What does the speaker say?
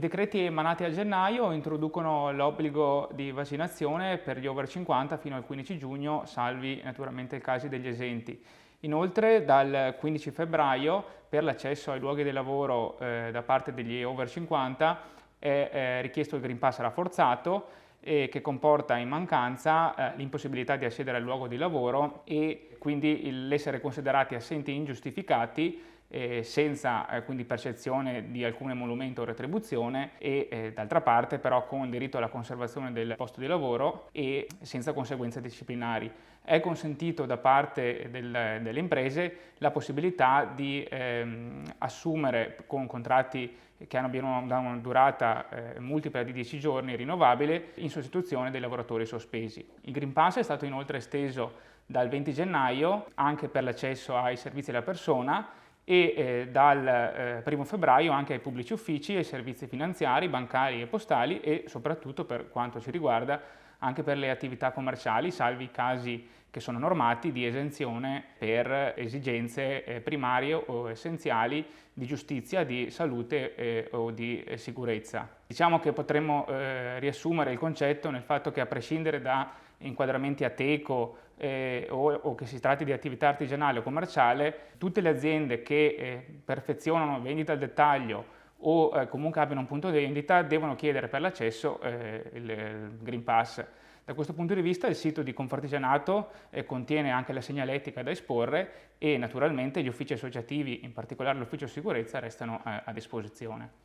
decreti emanati a gennaio introducono l'obbligo di vaccinazione per gli over 50 fino al 15 giugno, salvi naturalmente i casi degli esenti. Inoltre dal 15 febbraio per l'accesso ai luoghi di lavoro da parte degli over 50 è richiesto il Green Pass rafforzato, che comporta in mancanza l'impossibilità di accedere al luogo di lavoro e quindi l'essere considerati assenti ingiustificati senza quindi percezione di alcun emolumento o retribuzione e d'altra parte però con diritto alla conservazione del posto di lavoro e senza conseguenze disciplinari. È consentito da parte delle imprese la possibilità di assumere con contratti che abbiano una durata multipla di 10 giorni rinnovabile in sostituzione dei lavoratori sospesi. Il Green Pass è stato inoltre esteso dal 20 gennaio anche per l'accesso ai servizi alla persona e dal 1 febbraio anche ai pubblici uffici, ai servizi finanziari, bancari e postali e soprattutto per quanto ci riguarda anche per le attività commerciali, salvi i casi che sono normati di esenzione per esigenze primarie o essenziali di giustizia, di salute o di sicurezza. Diciamo che potremmo riassumere il concetto nel fatto che a prescindere da inquadramenti a teco o che si tratti di attività artigianale o commerciale, tutte le aziende che perfezionano vendita al dettaglio o comunque abbiano un punto di vendita devono chiedere per l'accesso il Green Pass. Da questo punto di vista il sito di Confartigianato contiene anche la segnaletica da esporre e naturalmente gli uffici associativi, in particolare l'ufficio sicurezza, restano a disposizione.